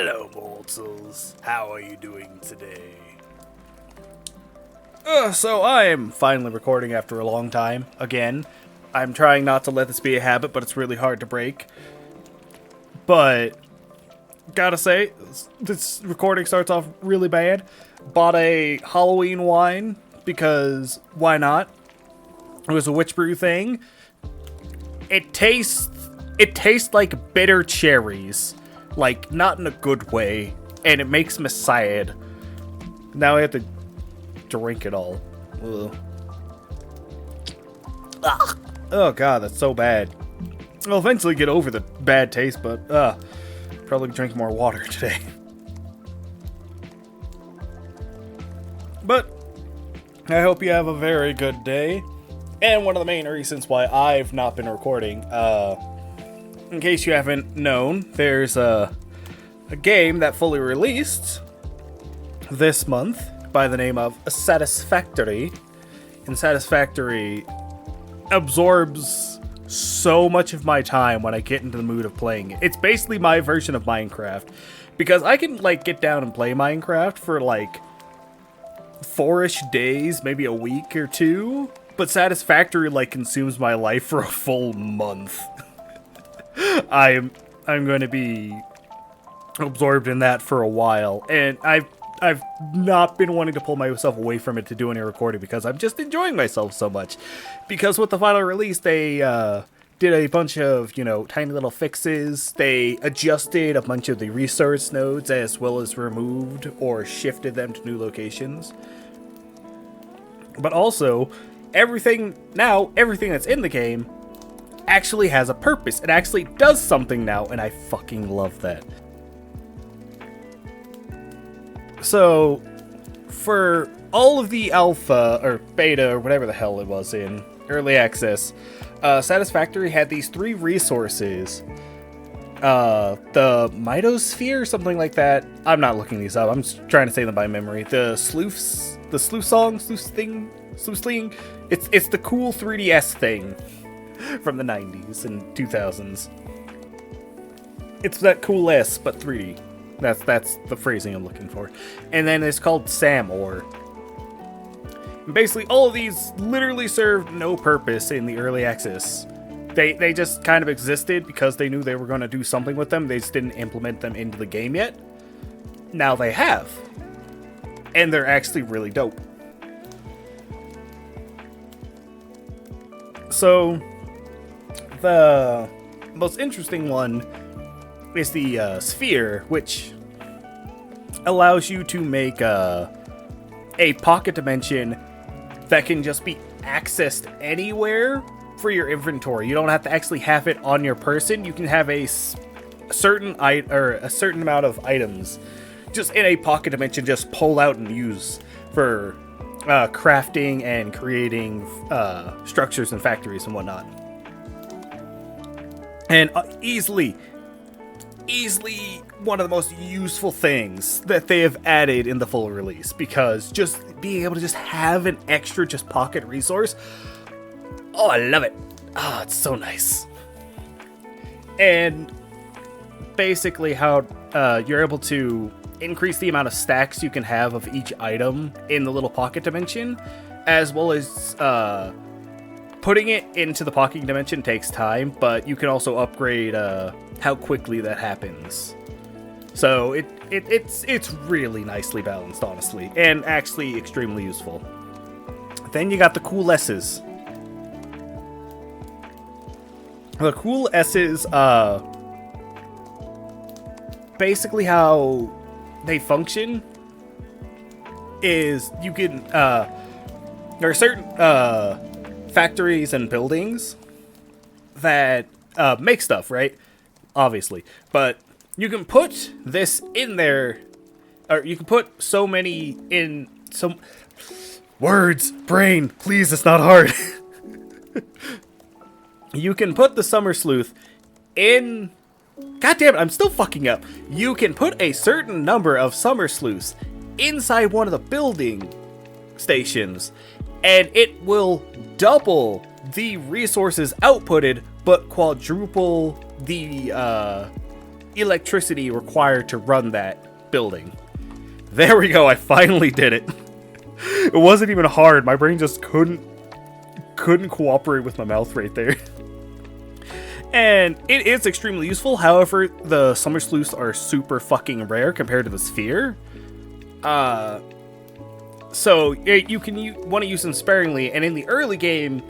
Hello, mortals. How are you doing today? So I am finally recording after a long time. Again, I'm trying not to let this be a habit, but it's really hard to break. But, gotta say, this recording starts off really bad. Bought a Halloween wine, because why not? It was a witch brew thing. It tastes like bitter cherries. Like, not in a good way. And it makes me sad. Now I have to drink it all. Ugh. Ugh. Oh god, that's so bad. I'll eventually get over the bad taste, but probably drink more water today. But I hope you have a very good day. And one of the main reasons why I've not been recording, in case you haven't known, there's a game that fully released this month by the name of Satisfactory. And Satisfactory absorbs so much of my time when I get into the mood of playing it. It's basically my version of Minecraft, because I can like get down and play Minecraft for like 4-ish days, maybe a week or two, but Satisfactory like consumes my life for a full month. I'm going to be absorbed in that for a while, and I've not been wanting to pull myself away from it to do any recording because I'm just enjoying myself so much. Because with the final release, they did a bunch of, tiny little fixes. They adjusted a bunch of the resource nodes as well as removed or shifted them to new locations. But also, everything that's in the game actually has a purpose. It actually does something now, and I fucking love that. So, for all of the alpha, or beta, or whatever the hell it was in early access, Satisfactory had these 3 resources. The Mitosphere, something like that. I'm not looking these up, I'm just trying to say them by memory. The sleuth thing. It's the cool 3DS thing from the 90s and 2000s. It's that cool S, but 3D. That's the phrasing I'm looking for. And then it's called Sam Ore. And basically, all of these literally served no purpose in the early access. They just kind of existed because they knew they were going to do something with them. They just didn't implement them into the game yet. Now they have. And they're actually really dope. So, the most interesting one is the sphere, which allows you to make a pocket dimension that can just be accessed anywhere for your inventory. You don't have to actually have it on your person. You can have a certain amount of items just in a pocket dimension, just pull out and use for crafting and creating structures and factories and whatnot. And easily one of the most useful things that they have added in the full release, because just being able to just have an extra just pocket resource, oh, I love it. Oh, it's so nice. And basically how you're able to increase the amount of stacks you can have of each item in the little pocket dimension, as well as putting it into the pocket dimension takes time, but you can also upgrade how quickly that happens. So it's really nicely balanced, honestly, and actually extremely useful. Then you got the cool S's. The cool S's, basically how they function is you can, there are certain factories and buildings that make stuff, right? Obviously. But you can put this in there, or you can put so many in some words, brain, please, it's not hard. You can put the Summer Sleuth in, god damn it, I'm still fucking up. You can put a certain number of Summer Sleuths inside one of the building stations, and it will double the resources outputted, but quadruple the electricity required to run that building. There we go, I finally did it. It wasn't even hard, my brain just couldn't cooperate with my mouth right there. And it is extremely useful, however, the summer sleuths are super fucking rare compared to the sphere. So you can want to use them sparingly, and in the early game,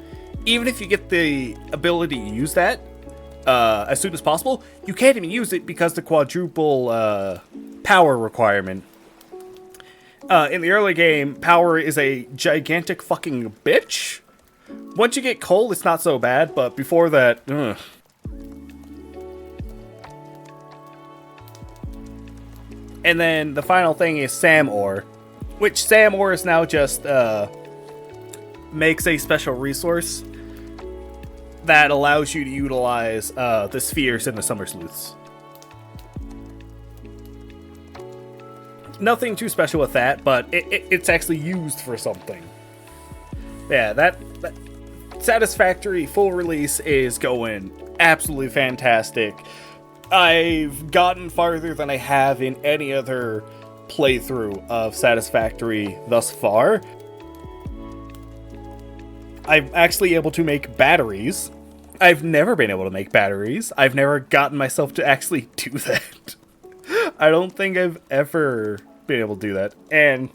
even if you get the ability to use that as soon as possible, you can't even use it because the quadruple power requirement. In the early game, power is a gigantic fucking bitch. Once you get coal, it's not so bad, but before that, ugh. And then the final thing is Sam Ore, which Sam Ore is now just makes a special resource that allows you to utilize the spheres and the summer sleuths. Nothing too special with that, but it's actually used for something. Yeah, that Satisfactory full release is going absolutely fantastic. I've gotten farther than I have in any other playthrough of Satisfactory thus far. I'm actually able to make batteries. I've never been able to make batteries. I've never gotten myself to actually do that. I don't think I've ever been able to do that. And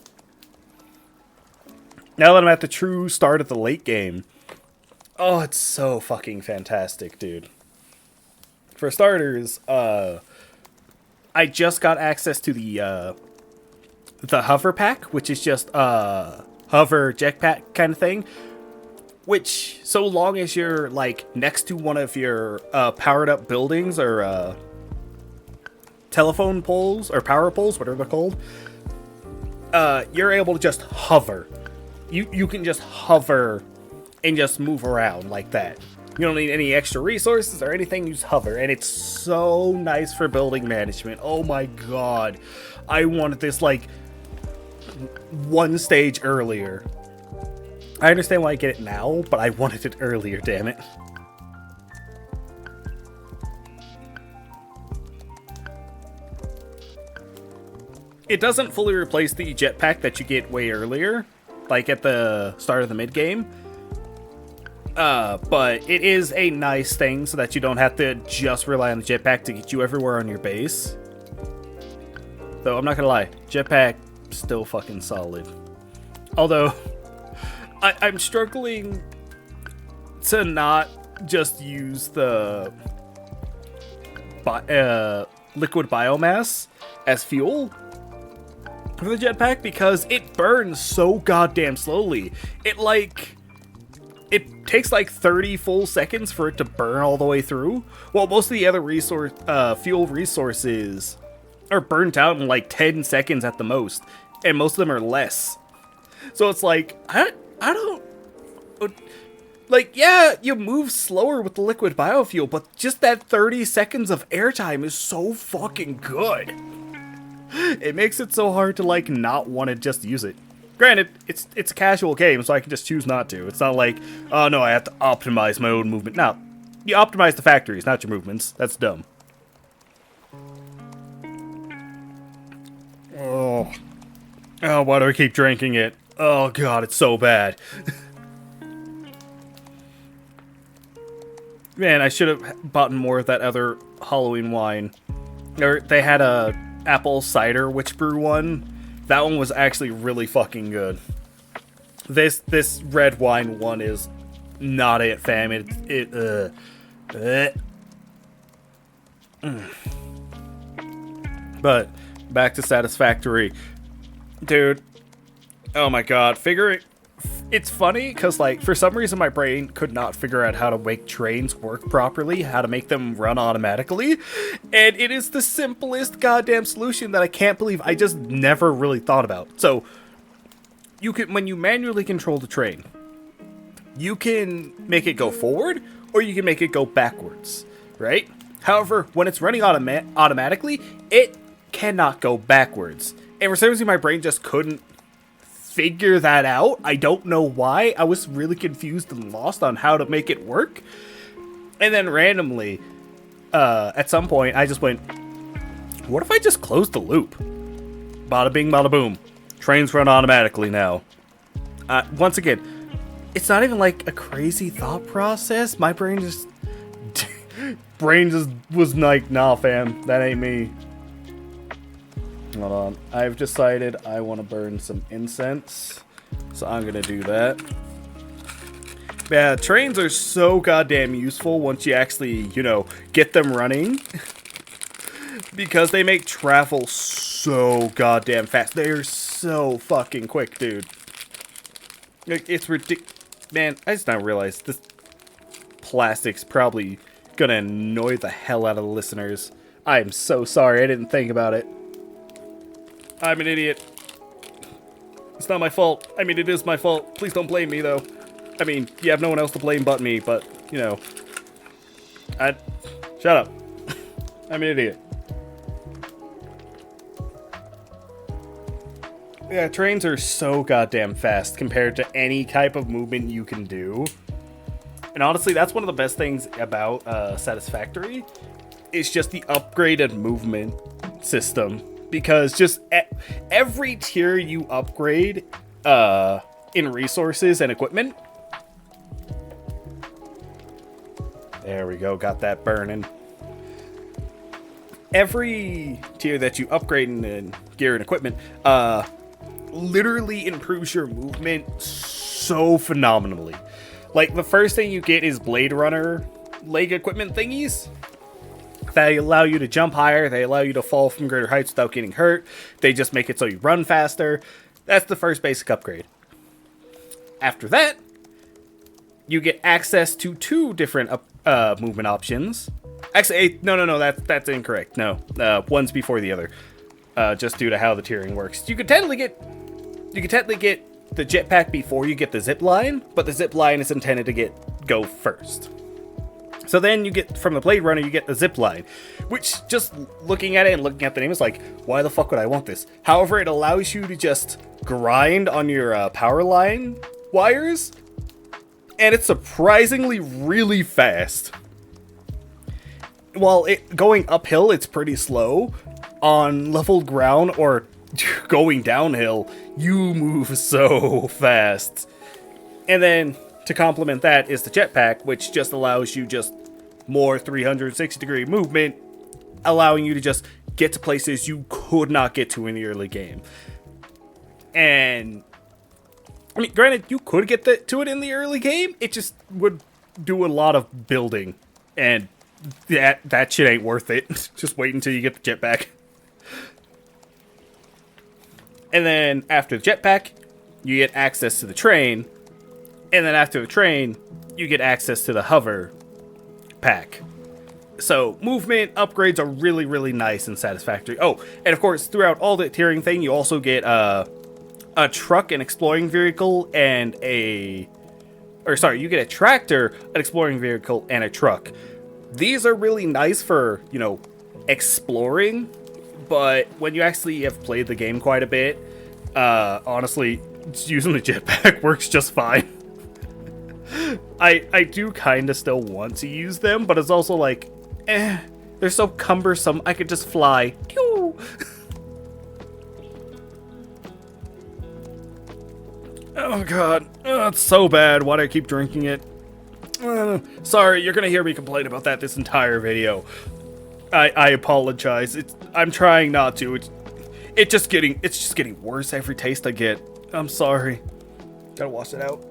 now that I'm at the true start of the late game, oh, it's so fucking fantastic, dude. For starters, I just got access to the hover pack, which is just hover jetpack kind of thing. Which, so long as you're like next to one of your powered up buildings or telephone poles or power poles, whatever they're called, you're able to just hover. You can just hover and just move around like that. You don't need any extra resources or anything, you just hover. And it's so nice for building management. Oh my god. I wanted this like one stage earlier. I understand why I get it now, but I wanted it earlier, damn it. It doesn't fully replace the jetpack that you get way earlier, like at the start of the mid-game. But it is a nice thing so that you don't have to just rely on the jetpack to get you everywhere on your base. Though, I'm not gonna lie, jetpack still fucking solid. Although, I'm struggling to not just use the liquid biomass as fuel for the jetpack because it burns so goddamn slowly. It takes like 30 full seconds for it to burn all the way through, while most of the other fuel resources are burnt out in like 10 seconds at the most, and most of them are less. So it's like, I don't... Like, yeah, you move slower with the liquid biofuel, but just that 30 seconds of airtime is so fucking good. It makes it so hard to, like, not want to just use it. Granted, it's a casual game, so I can just choose not to. It's not like, oh no, I have to optimize my own movement. No, you optimize the factories, not your movements. That's dumb. Oh, why do I keep drinking it? Oh god, it's so bad. Man, I should have bought more of that other Halloween wine. They had a apple cider witch brew one. That one was actually really fucking good. This red wine one is not it, fam. But back to Satisfactory, dude. Oh my god, it's funny because, like, for some reason my brain could not figure out how to make trains work properly, how to make them run automatically, and it is the simplest goddamn solution that I can't believe I just never really thought about. So, when you manually control the train, you can make it go forward, or you can make it go backwards, right? However, when it's running automatically, it cannot go backwards. And for some reason my brain just couldn't figure that out. I don't know why. I was really confused and lost on how to make it work. And then randomly, at some point, I just went, What if I just close the loop? Bada bing, bada boom. Trains run automatically now. Once again, it's not even like a crazy thought process. My brain just... was like, nah fam, that ain't me. Hold on. I've decided I want to burn some incense. So I'm going to do that. Yeah, trains are so goddamn useful once you actually, get them running. Because they make travel so goddamn fast. They're so fucking quick, dude. Like, it's ridiculous. Man, I just now realized this plastic's probably gonna annoy the hell out of the listeners. I am so sorry, I didn't think about it. I'm an idiot. It's not my fault. I mean, it is my fault. Please don't blame me, though. I mean, you have no one else to blame but me, but, shut up. I'm an idiot. Yeah, trains are so goddamn fast compared to any type of movement you can do. And honestly, that's one of the best things about Satisfactory. Is just the upgraded movement system. Because just every tier you upgrade in resources and equipment. There we go, got that burning. Every tier that you upgrade in gear and equipment literally improves your movement so phenomenally. Like, the first thing you get is Blade Runner leg equipment thingies. They allow you to jump higher, they allow you to fall from greater heights without getting hurt. They just make it so you run faster. That's the first basic upgrade. After that, you get access to 2 different movement options. Actually, no, that's incorrect. No, one's before the other. Just due to how the tiering works. You could technically get the jetpack before you get the zip line, but the zip line is intended to go first. So then you get, from the Blade Runner, you get the zip line, which, just looking at it and looking at the name, is like, why the fuck would I want this? However, it allows you to just grind on your power line wires, and it's surprisingly really fast. While going uphill, it's pretty slow. On leveled ground or going downhill, you move so fast. And then, to complement that, is the jetpack, which just allows you just more 360-degree movement, allowing you to just get to places you could not get to in the early game. And, I mean, granted, you could get to it in the early game, it just would do a lot of building, and that shit ain't worth it. Just wait until you get the jetpack. And then, after the jetpack, you get access to the train. And then after the train, you get access to the hover pack. So, movement upgrades are really, really nice and satisfactory. Oh, and of course, throughout all the tiering thing, you also get a truck, an exploring vehicle, and you get a tractor, an exploring vehicle, and a truck. These are really nice for, exploring. But when you actually have played the game quite a bit, honestly, using the jetpack works just fine. I do kind of still want to use them, but it's also like, they're so cumbersome, I could just fly. Oh god, it's so bad, why do I keep drinking it? Sorry, you're gonna hear me complain about that this entire video. I apologize. I'm trying not to. It's just getting worse every taste I get. I'm sorry. Gotta wash it out.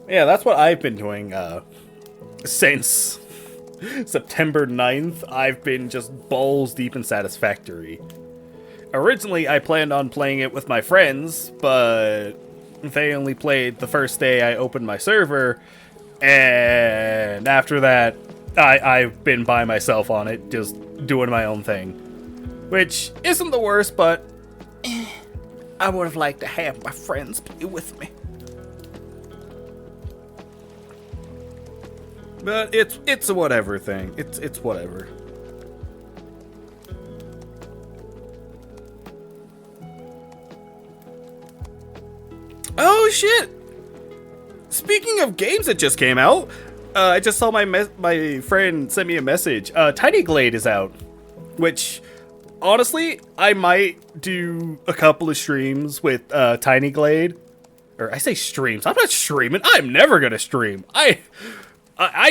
Yeah, that's what I've been doing since September 9th. I've been just balls deep in Satisfactory. Originally, I planned on playing it with my friends, but they only played the first day I opened my server, and after that, I've been by myself on it, just doing my own thing. Which isn't the worst, but I would have liked to have my friends play with me. But it's a whatever thing. It's whatever. Oh shit! Speaking of games that just came out, I just saw my friend send me a message. Tiny Glade is out, which honestly I might do a couple of streams with Tiny Glade. Or I say streams. I'm not streaming. I'm never gonna stream. I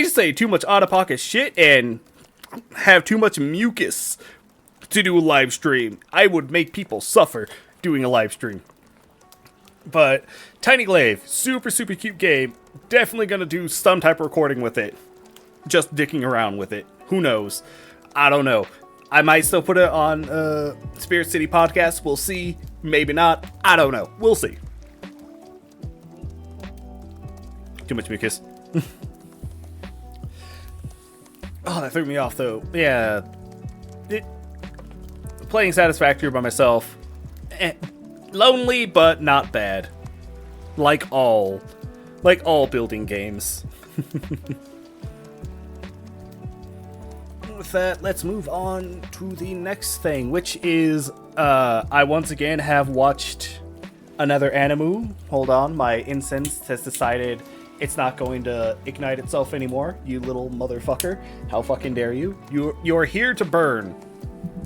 say too much out of pocket shit and have too much mucus to do a live stream. I would make people suffer doing a live stream. But Tiny Glaive, super cute game. Definitely gonna do some type of recording with it. Just dicking around with it. Who knows? I don't know. I might still put it on Spirit City Podcast. We'll see. Maybe not. I don't know. We'll see. Too much mucus. Oh, that threw me off though. Yeah. Playing Satisfactory by myself. Lonely, but not bad. Like all building games. With that, let's move on to the next thing, which is, I once again have watched another anime. Hold on, my incense has decided it's not going to ignite itself anymore, you little motherfucker. How fucking dare you? You're here to burn.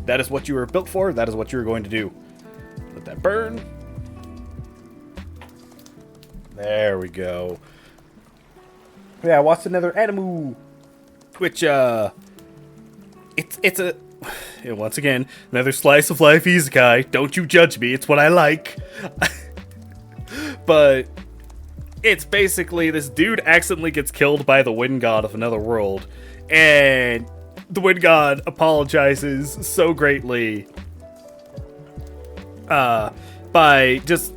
That is what you were built for, that is what you're going to do. Let that burn. There we go. Yeah, I watched another anime, which it's a once again another slice of life isekai. Don't you judge me, it's what I like. But it's basically this dude accidentally gets killed by the wind god of another world, and the wind god apologizes so greatly by just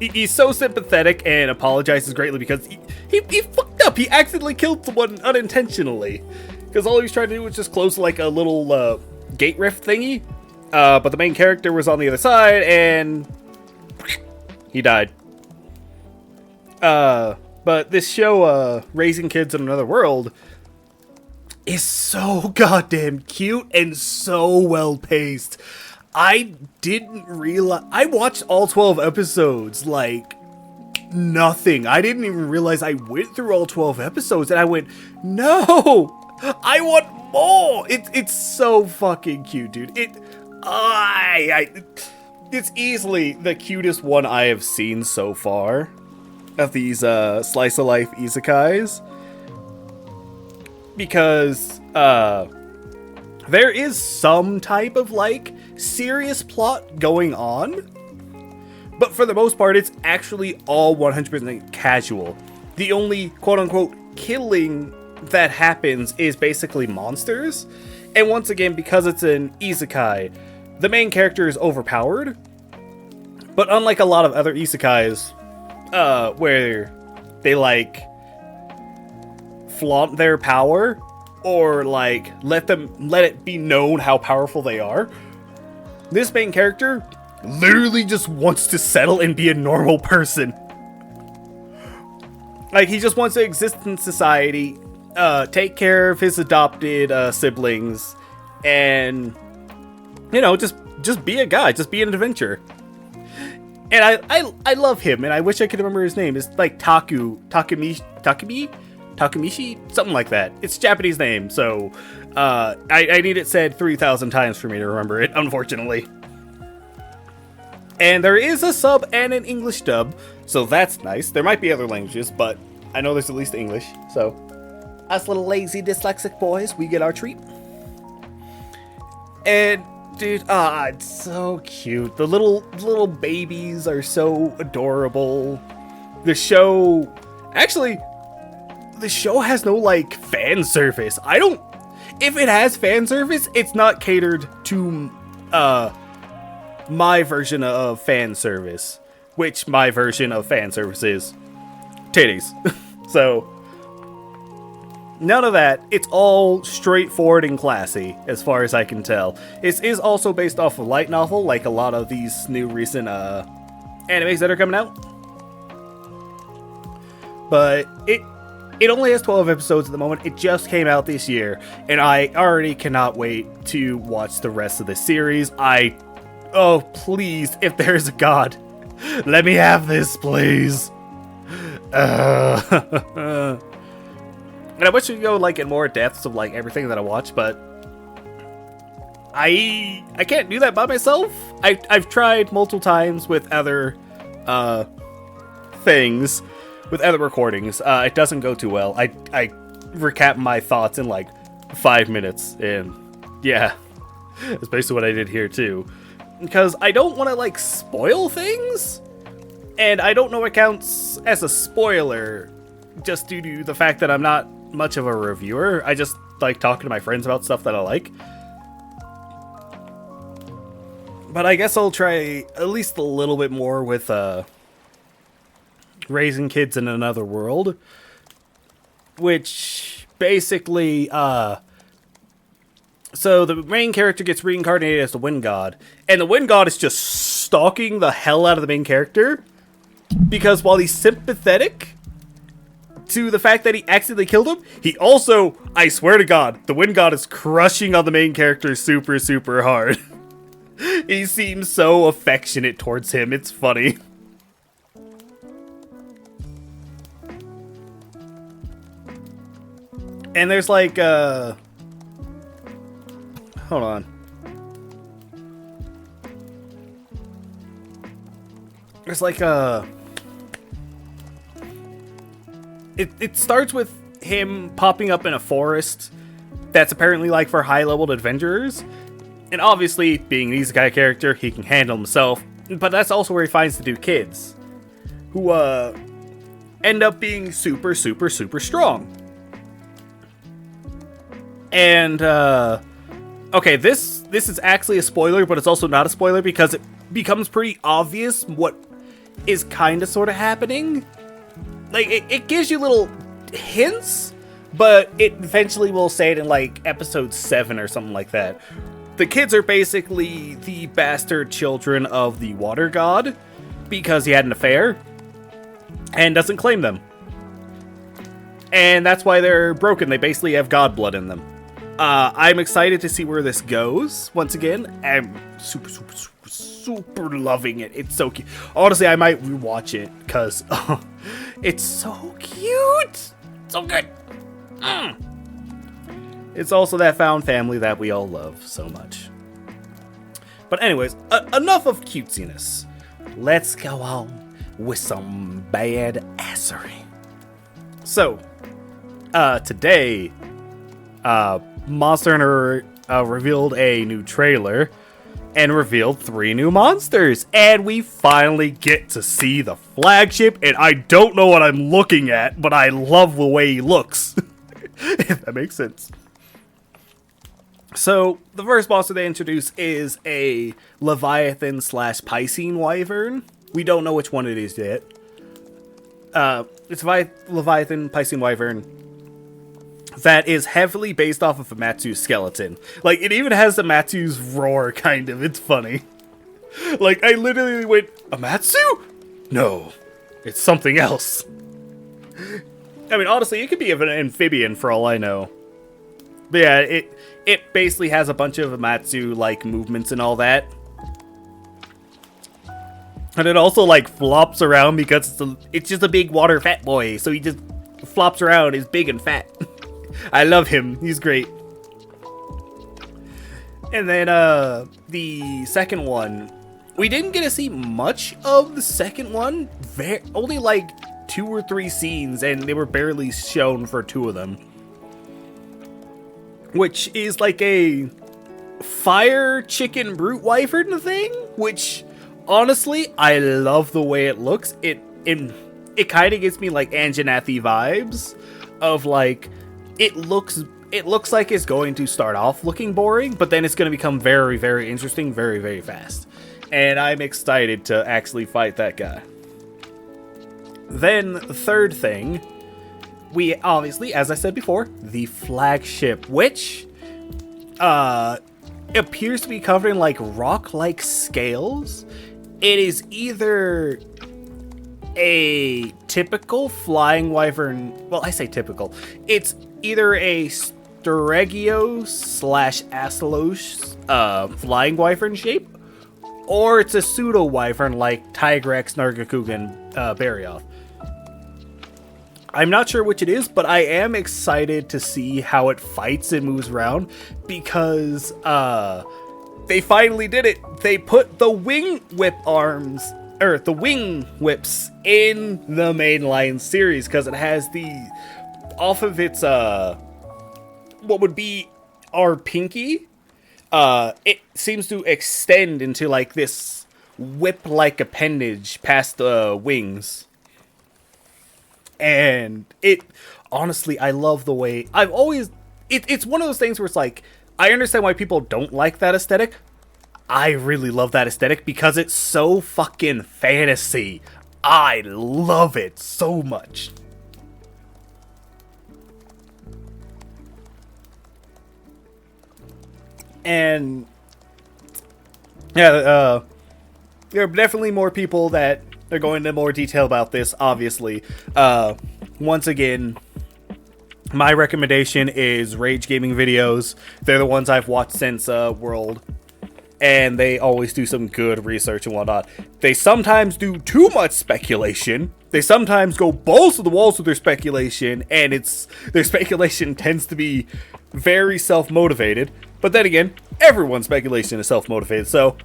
he's so sympathetic and apologizes greatly because he fucked up. He accidentally killed someone unintentionally because all he was trying to do was just close like a little gate rift thingy, but the main character was on the other side and he died. But this show, Raising Kids in Another World, is so goddamn cute and so well paced. I didn't realize... I watched all 12 episodes like nothing. I didn't even realize I went through all 12 episodes and I went, no! I want more! It's so fucking cute, dude. It's easily the cutest one I have seen so far of these slice of life isekais, because there is some type of like serious plot going on, but for the most part it's actually all 100% casual. The only quote-unquote killing that happens is basically monsters, and once again, because it's an isekai, the main character is overpowered. But unlike a lot of other isekais, where they like flaunt their power or like let it be known how powerful they are, this main character literally just wants to settle and be a normal person. Like, he just wants to exist in society, take care of his adopted siblings, and you know, just be a guy, just be an adventurer. And I love him, and I wish I could remember his name. It's like Takamishi, something like that. It's a Japanese name, so I need it said 3,000 times for me to remember it, unfortunately. And there is a sub and an English dub, so that's nice. There might be other languages, but I know there's at least English, so us little lazy dyslexic boys, we get our treat. And dude, it's so cute. The little babies are so adorable. The show has no like fan service. If it has fan service, it's not catered to my version of fan service, which my version of fan service is titties. So none of that. It's all straightforward and classy, as far as I can tell. It is also based off a light novel, like a lot of these new recent animes that are coming out. But it only has 12 episodes at the moment. It just came out this year, and I already cannot wait to watch the rest of the series. Oh, please, if there's a god, let me have this, please. And I wish we could go like in more depths of like everything that I watch, but I can't do that by myself. I've tried multiple times with other things, with other recordings. It doesn't go too well. I recap my thoughts in like 5 minutes, and yeah, that's basically what I did here too. Because I don't want to like spoil things, and I don't know what counts as a spoiler, just due to the fact that I'm not much of a reviewer. I just like talking to my friends about stuff that I like. But I guess I'll try at least a little bit more with raising kids in another world, which basically so the main character gets reincarnated as the Wind God, and the Wind God is just stalking the hell out of the main character, because while he's sympathetic to the fact that he accidentally killed him, he also, I swear to God, the Wind God is crushing on the main character super, super hard. He seems so affectionate towards him, it's funny. And there's like, hold on. There's like it starts with him popping up in a forest that's apparently like for high-leveled adventurers. And obviously, being an isekai character, he can handle himself. But that's also where he finds the two kids, who end up being super, super, super strong. And okay, this is actually a spoiler, but it's also not a spoiler because it becomes pretty obvious what is kind of sort of happening. Like, it gives you little hints, but it eventually will say it in like episode 7 or something like that. The kids are basically the bastard children of the water god because he had an affair and doesn't claim them. And that's why they're broken. They basically have god blood in them. I'm excited to see where this goes. Once again, I'm super, super, super, super loving it. It's so cute. Honestly, I might rewatch it because it's so cute. So good. It's also that found family that we all love so much. But anyways, enough of cutesiness. Let's go on with some bad-assery. So, today, Monster Hunter revealed a new trailer and revealed 3 new monsters. And we finally get to see the flagship, and I don't know what I'm looking at, but I love the way he looks. If that makes sense. So, the first monster they introduce is a Leviathan / Piscine Wyvern. We don't know which one it is yet. It's Leviathan Piscine Wyvern that is heavily based off of a Matsu's skeleton. Like, it even has the Matsu's roar, kind of. It's funny. Like, I literally went, a Matsu? No, it's something else. I mean, honestly, it could be an amphibian for all I know. But yeah, it basically has a bunch of Amatsu-like movements and all that. And it also, like, flops around because it's just a big water fat boy. So he just flops around, is big and fat. I love him. He's great. And then, the second one. We didn't get to see much of the second one. Only, like, 2 or 3 scenes, and they were barely shown for 2 of them. Which is like a fire chicken brute wyvern thing, which honestly I love the way it looks. It kind of gives me like Anjanathi vibes of like it looks like it's going to start off looking boring, but then it's going to become very, very interesting very, very fast. And I'm excited to actually fight that guy. Then the third thing, we obviously, as I said before, the flagship, which appears to be covered in like rock-like scales. It is either a typical flying wyvern. Well, I say typical. It's either a Steregios / Astalos flying wyvern shape, or it's a pseudo wyvern like Tigrex, Nargacuga, and Barioth. I'm not sure which it is, but I am excited to see how it fights and moves around, because they finally did it. They put the wing whip arms, or the wing whips, in the mainline series, because it has the, off of its what would be our pinky, it seems to extend into like this whip-like appendage past the wings. And it, honestly, I love the way, I've always, it's one of those things where it's like, I understand why people don't like that aesthetic. I really love that aesthetic because it's so fucking fantasy. I love it so much. And yeah, there are definitely more people that are going into more detail about this, obviously. Once again, my recommendation is Rage Gaming videos. They're the ones I've watched since World. And they always do some good research and whatnot. They sometimes do too much speculation. They sometimes go balls to the walls with their speculation. And their speculation tends to be very self-motivated. But then again, everyone's speculation is self-motivated. So,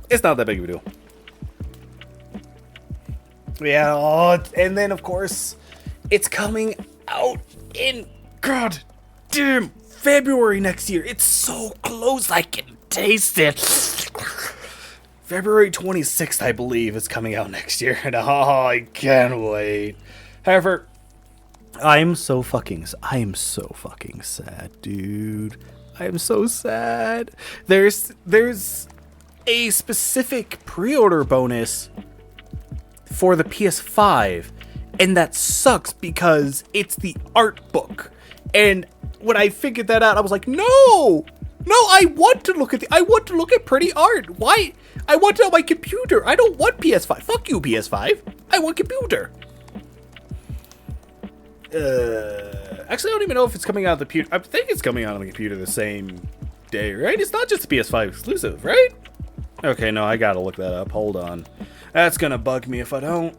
it's not that big of a deal. Yeah, oh, and then of course, it's coming out in, god damn, February next year. It's so close, I can taste it. February 26th, I believe, is coming out next year, and oh, I can't wait. However, I am so fucking sad, dude. I am so sad. There's a specific pre-order bonus for the PS5, and that sucks because it's the art book. And when I figured that out, I was like, no, I want to look at pretty art. Why? I want it on my computer. I don't want PS5. Fuck you, PS5. I want computer. Actually, I don't even know if it's coming out on the computer. I think it's coming out on the computer the same day, right? It's not just a PS5 exclusive, right? Okay, no, I gotta look that up. Hold on. That's gonna bug me if I don't.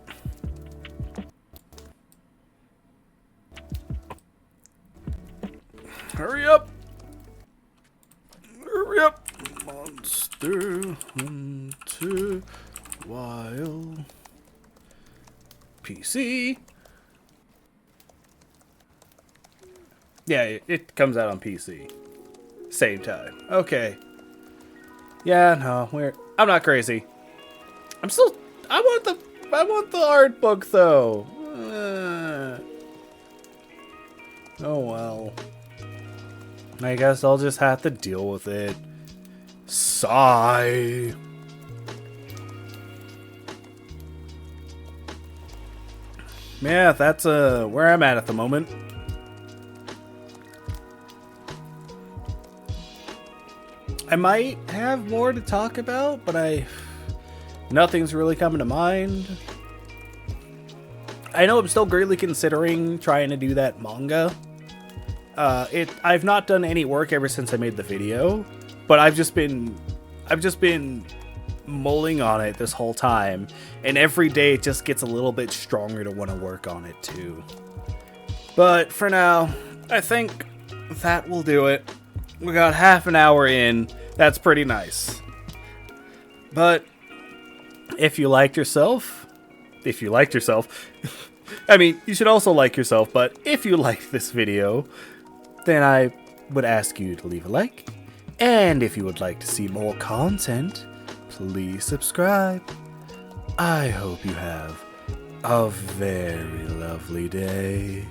Hurry up! Hurry up! Monster Hunter Wild PC. Yeah, it comes out on PC. Same time. Okay. Yeah, no, I'm not crazy. I want the art book though. Oh well. I guess I'll just have to deal with it. Sigh. Yeah, that's where I'm at the moment. I might have more to talk about, but nothing's really coming to mind. I know I'm still greatly considering trying to do that manga. I've not done any work ever since I made the video, but I've just been mulling on it this whole time, and every day it just gets a little bit stronger to want to work on it too. But for now, I think that will do it. We got half an hour in. That's pretty nice. But if you liked yourself, I mean, you should also like yourself, but if you liked this video, then I would ask you to leave a like. And if you would like to see more content, please subscribe. I hope you have a very lovely day.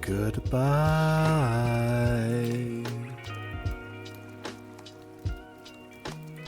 Goodbye.